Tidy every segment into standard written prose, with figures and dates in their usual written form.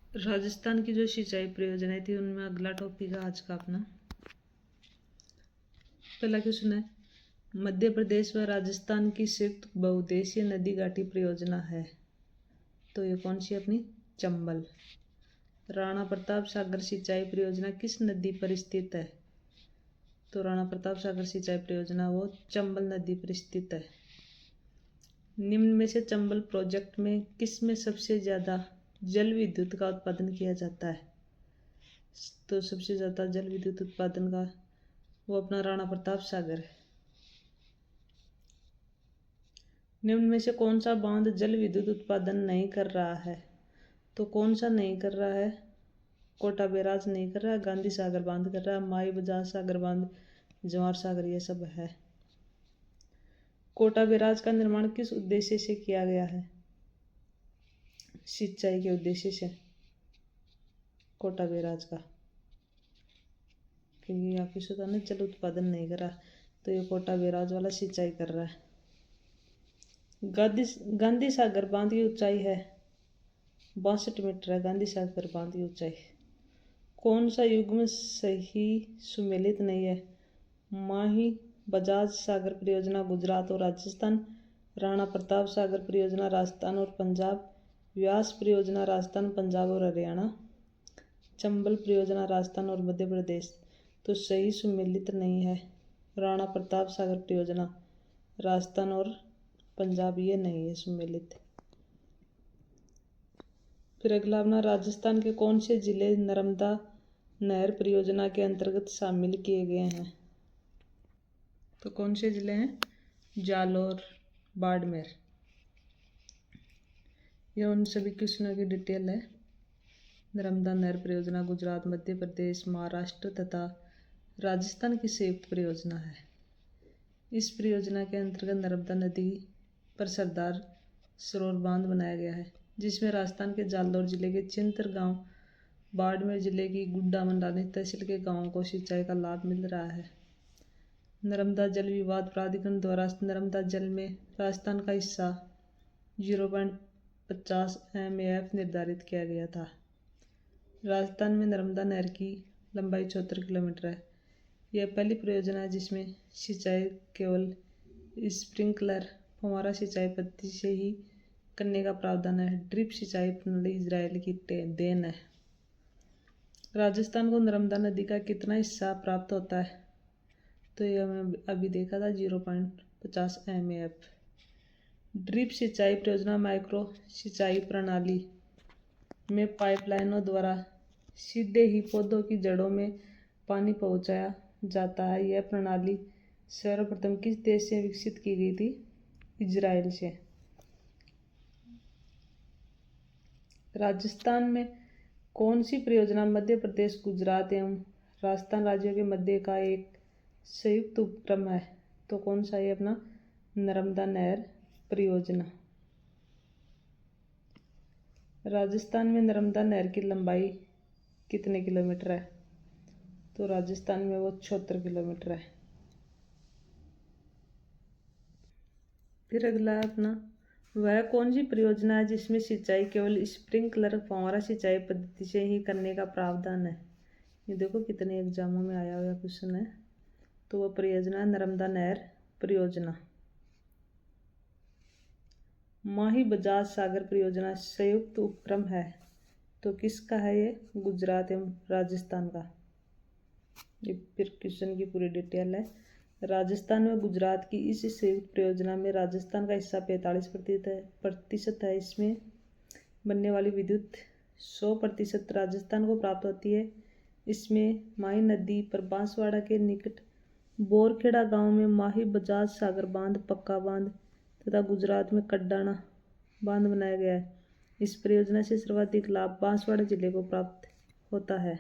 राजस्थान की जो सिंचाई परियोजनाएं थी उनमें अगला टॉपिक है आज का अपना। पहला क्वेश्चन है, मध्य प्रदेश व राजस्थान की संयुक्त बहुउद्देशीय नदी घाटी परियोजना है, तो ये कौन सी अपनी चंबल। राणा प्रताप सागर सिंचाई परियोजना किस नदी पर स्थित है, तो राणा प्रताप सागर सिंचाई परियोजना वो चंबल नदी पर स्थित है। निम्न में से चंबल प्रोजेक्ट में किस में सबसे ज़्यादा जल विद्युत का उत्पादन किया जाता है, तो सबसे ज़्यादा जल विद्युत उत्पादन का वो अपना राणा प्रताप सागर है। निम्न में से कौन सा बांध जल विद्युत उत्पादन नहीं कर रहा है, तो कौन सा नहीं कर रहा है, कोटा बैराज नहीं कर रहा है, गांधी सागर बांध कर रहा है, माई बजाज सागर बांध, जवाहर सागर, ये सब है। कोटा बैराज का निर्माण किस उद्देश्य से किया गया है, सिंचाई के उद्देश्य से कोटा बैराज का, क्योंकि यहाँ पे सुधा ने जल उत्पादन नहीं करा, तो ये कोटा बैराज वाला सिंचाई कर रहा है। गांधी सागर बांध की ऊंचाई है 62 मीटर है, गांधी सागर बांध की ऊंचाई। कौन सा युग्म सही सुमेलित नहीं है, माही बजाज सागर परियोजना गुजरात और राजस्थान, राणा प्रताप सागर परियोजना राजस्थान और पंजाब, व्यास परियोजना राजस्थान पंजाब और हरियाणा, चंबल परियोजना राजस्थान और मध्य प्रदेश, तो सही सुमेलित नहीं है राणा प्रताप सागर परियोजना राजस्थान और पंजाब, ये नहीं है सुमेलित। फिर अगला अपना, राजस्थान के कौन से जिले नर्मदा नहर परियोजना के अंतर्गत शामिल किए गए हैं, तो कौन से जिले हैं, जालौर, बाड़मेर। यह उन सभी क्वेश्चनों की डिटेल है। नर्मदा नहर परियोजना गुजरात, मध्य प्रदेश, महाराष्ट्र तथा राजस्थान की संयुक्त परियोजना है। इस परियोजना के अंतर्गत नर्मदा नदी पर सरदार सरोवर बांध बनाया गया है, जिसमें राजस्थान के जालौर जिले के चिंतर गांव, बाड़मेर जिले की गुड्डा मंडानी तहसील के गांवों को सिंचाई का लाभ मिल रहा है। नर्मदा जल विवाद प्राधिकरण द्वारा नर्मदा जल में राजस्थान का हिस्सा 0.50 MAF निर्धारित किया गया था। राजस्थान में नर्मदा नहर की लंबाई 74 किलोमीटर है। यह पहली परियोजना है जिसमें सिंचाई केवल स्प्रिंकलर फव्वारा सिंचाई पद्धति से ही करने का प्रावधान है। ड्रिप सिंचाई प्रणाली इजराइल की देन है। राजस्थान को नर्मदा नदी का कितना हिस्सा प्राप्त होता है, तो यह हमने अभी देखा था 0.50 MAF। ड्रिप सिंचाई परियोजना माइक्रो सिंचाई प्रणाली में पाइपलाइनों द्वारा सीधे ही पौधों की जड़ों में पानी पहुंचाया जाता है। यह प्रणाली सर्वप्रथम किस देश से विकसित की गई थी, इजराइल से। राजस्थान में कौन सी परियोजना मध्य प्रदेश, गुजरात एवं राजस्थान राज्यों के मध्य का एक संयुक्त उपक्रम है, तो कौन सा है अपना नर्मदा नहर परियोजना। राजस्थान में नर्मदा नहर की लंबाई कितने किलोमीटर है, तो राजस्थान में वो 76 किलोमीटर है। फिर अगला है अपना, वह कौन सी परियोजना है जिसमें सिंचाई केवल स्प्रिंकलर फव्वारा सिंचाई पद्धति से ही करने का प्रावधान है। ये देखो कितने एग्जामों में आया हुआ क्वेश्चन है। तो वह परियोजना है नर्मदा नहर परियोजना। माही बजाज सागर परियोजना संयुक्त उपक्रम है, तो किसका है ये, गुजरात एवं राजस्थान का। ये फिर क्वेश्चन की पूरी डिटेल है। राजस्थान व गुजरात की इस संयुक्त परियोजना में राजस्थान का हिस्सा 45% है। इसमें बनने वाली विद्युत 100% राजस्थान को प्राप्त होती है। इसमें माही नदी पर बांसवाड़ा के निकट बोरखेड़ा गांव में माही बजाज सागर बांध, पक्का बांध तथा गुजरात में कड्डाना बांध बनाया गया है। इस परियोजना से सर्वाधिक लाभ बांसवाड़ा जिले को प्राप्त होता है।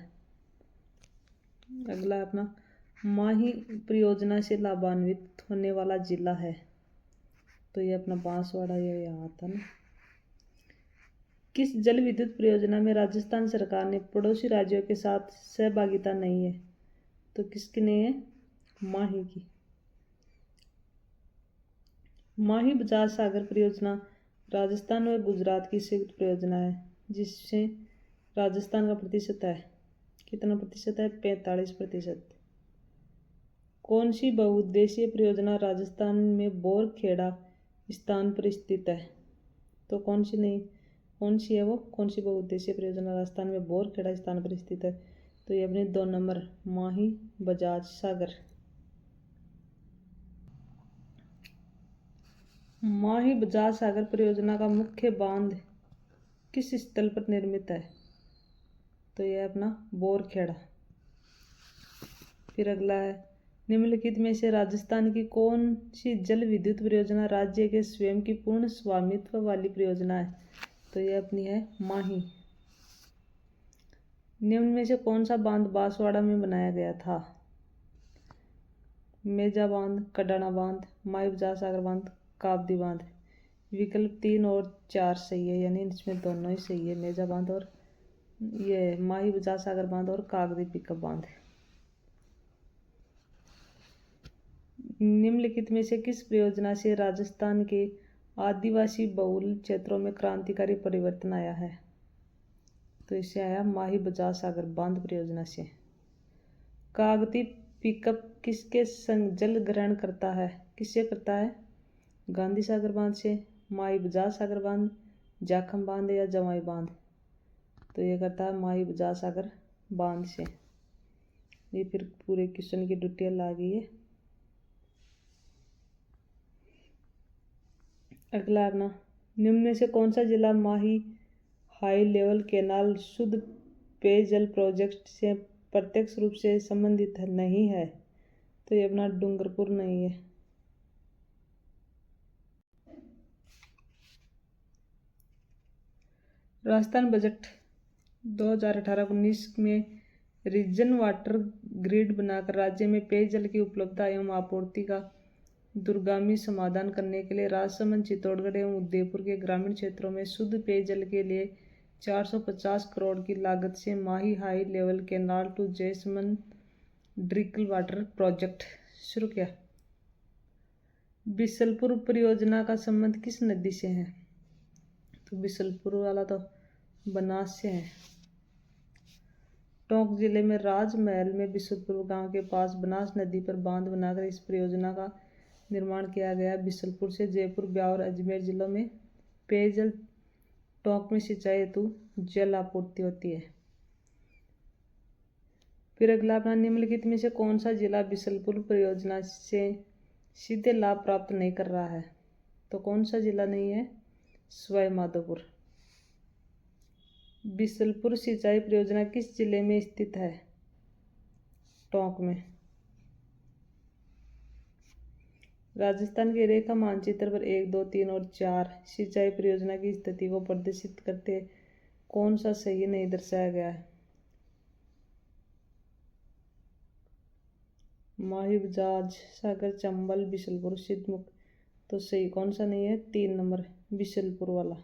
अगला अपना, माही परियोजना से लाभान्वित होने वाला जिला है, तो ये अपना बांसवाड़ा, ये यहाँ आता ना। किस जल विद्युत परियोजना में राजस्थान सरकार ने पड़ोसी राज्यों के साथ सहभागिता नहीं है, तो किसकी नहीं है, माही की। माही बजाज सागर परियोजना राजस्थान व गुजरात की संयुक्त परियोजना है, जिससे राजस्थान का प्रतिशत है, कितना प्रतिशत है? 45%। कौन सी बहुउद्देशीय परियोजना राजस्थान में बोरखेड़ा स्थान पर स्थित है? तो कौन सी नहीं, कौन सी है वो? कौन सी बहुउद्देशीय परियोजना राजस्थान में बोरखेड़ा स्थान पर स्थित है? तो ये अपने 2 नंबर माही बजाज सागर। माही बजाज सागर परियोजना का मुख्य बांध किस स्थल पर निर्मित है? तो यह अपना बोरखेड़ा। फिर अगला है, निम्नलिखित में से राजस्थान की कौन सी जल विद्युत परियोजना राज्य के स्वयं की पूर्ण स्वामित्व वाली परियोजना है? तो यह अपनी है माही। निम्न में से कौन सा बांध बांसवाड़ा में बनाया गया था? मेजा बांध, कडाना बांध, माही बजाज सागर बांध, काबदी बांध। विकल्प 3 और 4 सही है, यानी इसमें दोनों ही सही है, मेजा बांध और ये माही बजाज सागर बांध और कागदी पिकअप बांध। निम्नलिखित में से किस परियोजना से राजस्थान के आदिवासी बहुल क्षेत्रों में क्रांतिकारी परिवर्तन आया है? तो इससे आया माही बजाज सागर बांध परियोजना से। कागती पिकअप किसके संग जल ग्रहण करता है? किससे करता है? गांधी सागर बांध से, माही बजाज सागर बांध, जाखम बांध या जवाई बांध। तो ये करता है माही बजाज सागर बांध से। ये फिर पूरे क्वेश्चन की डिटेल आ गई है। अगला अपना, निम्न में से कौन सा जिला माही हाई लेवल कैनाल शुद्ध पेयजल प्रोजेक्ट से प्रत्यक्ष रूप से संबंधित नहीं है? तो ये अपना डूंगरपुर नहीं है। राजस्थान बजट 2018-19 में रीजन वाटर ग्रिड बनाकर राज्य में पेयजल की उपलब्धता एवं आपूर्ति का दूरगामी समाधान करने के लिए राजसमंद, चित्तौड़गढ़ एवं उदयपुर के ग्रामीण क्षेत्रों में शुद्ध पेयजल के लिए 450 करोड़ की लागत से Mahi high level canal to Jaisamand drinking water project शुरू किया। बिसलपुर परियोजना का संबंध किस नदी से है? तो बिसलपुर वाला तो बनास से है। टोंक जिले में राजमहल में बिसलपुर गांव के पास बनास नदी पर बांध बनाकर इस परियोजना का निर्माण किया गया। बिसलपुर से जयपुर, ब्यावर, अजमेर जिलों में पेयजल, टोंक में सिंचाई हेतु जल आपूर्ति होती है। फिर अगला अपना, निम्नलिखित में से कौन सा जिला बिसलपुर परियोजना से सीधे लाभ प्राप्त नहीं कर रहा है? तो कौन सा जिला नहीं है? सवाई माधोपुर। बिसलपुर सिंचाई परियोजना किस जिले में स्थित है? टोंक में। राजस्थान के रेखा मानचित्र पर 1, 2, 3 और 4 सिंचाई परियोजना की स्थिति को प्रदर्शित करते कौन सा सही नहीं दर्शाया गया है? माही बजाज सागर, चंबल, बिसलपुर, सिद्धमुख। तो सही कौन सा नहीं है? 3 नंबर बिसलपुर वाला।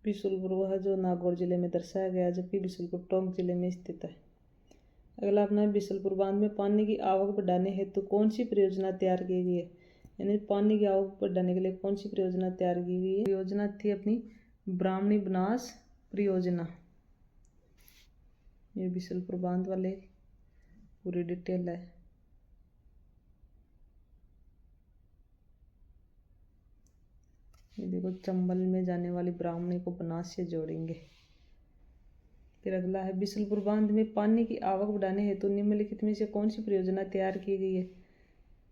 बिसलपुर वह है जो नागौर जिले में दर्शाया गया, जबकि बिसलपुर टोंक जिले में स्थित है। अगला अपना, बिसलपुर बांध में पानी की आवक बढ़ाने हेतु कौन सी परियोजना तैयार की गई है? यानी पानी की आवक बढ़ाने के लिए कौन सी परियोजना तैयार की गई है? परियोजना थी अपनी ब्राह्मणी बनास परियोजना। ये बिसलपुर बांध वाले पूरी डिटेल है। ये देखो, चंबल में जाने वाली ब्राह्मणी को बनास से जोड़ेंगे। फिर अगला है, बिसलपुर बांध में पानी की आवक बढ़ाने हेतु निम्नलिखित में से कौन सी परियोजना तैयार की गई है?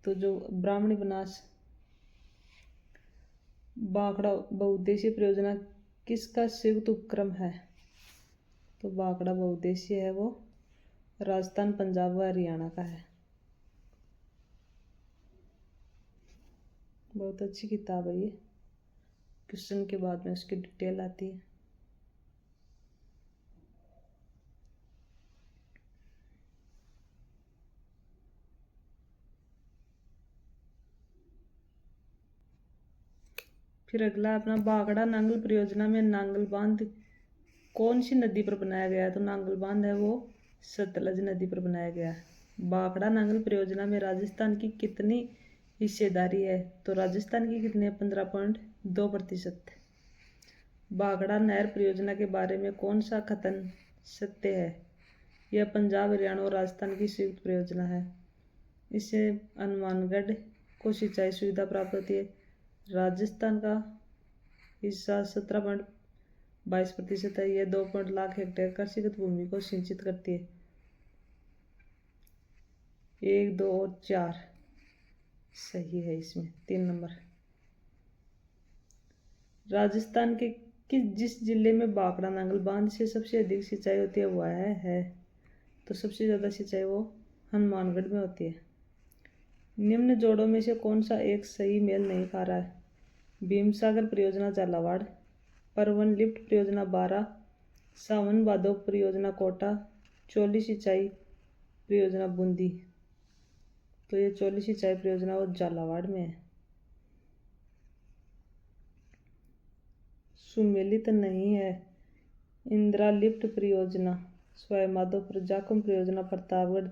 तो जो ब्राह्मणी बनास बांकड़ा बहुउद्देशीय परियोजना किसका संयुक्त उपक्रम है? तो बांकड़ा बहुउद्देशीय है वो राजस्थान, पंजाब व हरियाणा का है। बहुत अच्छी किताब है ये। क्वेश्चन के बाद में उसकी डिटेल आती है। फिर अगला अपना, बागड़ा नांगल परियोजना में नांगल बांध कौन सी नदी पर बनाया गया है? तो नांगल बांध है वो सतलज नदी पर बनाया गया है। बागड़ा नांगल परियोजना में राजस्थान की कितनी हिस्सेदारी है तो राजस्थान की कितनी है? 15.2%। भाखड़ा नहर परियोजना के बारे में कौन सा कथन सत्य है? यह पंजाब, हरियाणा और राजस्थान की संयुक्त परियोजना है। इससे हनुमानगढ़ को सिंचाई सुविधा प्राप्त होती है। राजस्थान का हिस्सा 17.22% है। यह 2 लाख हेक्टेयर कृषिगत भूमि को सिंचित करती है। 1, 2 और 4 सही है। इसमें 3 नंबर। राजस्थान के जिस जिले में भाखड़ा नांगल बांध से सबसे अधिक सिंचाई होती है वह है तो सबसे ज़्यादा सिंचाई वो हनुमानगढ़ में होती है। निम्न जोड़ों में से कौन सा एक सही मेल नहीं खा रहा है? भीमसागर परियोजना झालावाड़, परवन लिफ्ट परियोजना बारा, सावन भादो परियोजना कोटा, चोली सिंचाई परियोजना बूंदी। तो ये चोली सिंचाई परियोजना वो झालावाड़ में है। सुमेलित नहीं है। इंदिरा लिफ्ट परियोजना सवाई माधोपुर, जाखम परियोजना प्रतापगढ़,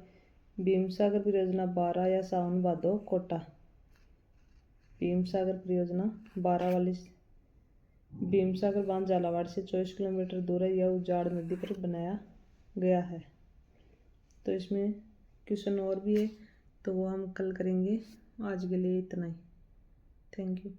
भीमसागर परियोजना बारा या सावन भादो कोटा। भीमसागर परियोजना बारा वाली। भीमसागर बांध झालावाड़ से 24 किलोमीटर दूर है। यह उजाड़ नदी पर बनाया गया है। तो इसमें क्वेश्चन और भी है तो वो हम कल करेंगे। आज के लिए इतना ही। Thank you.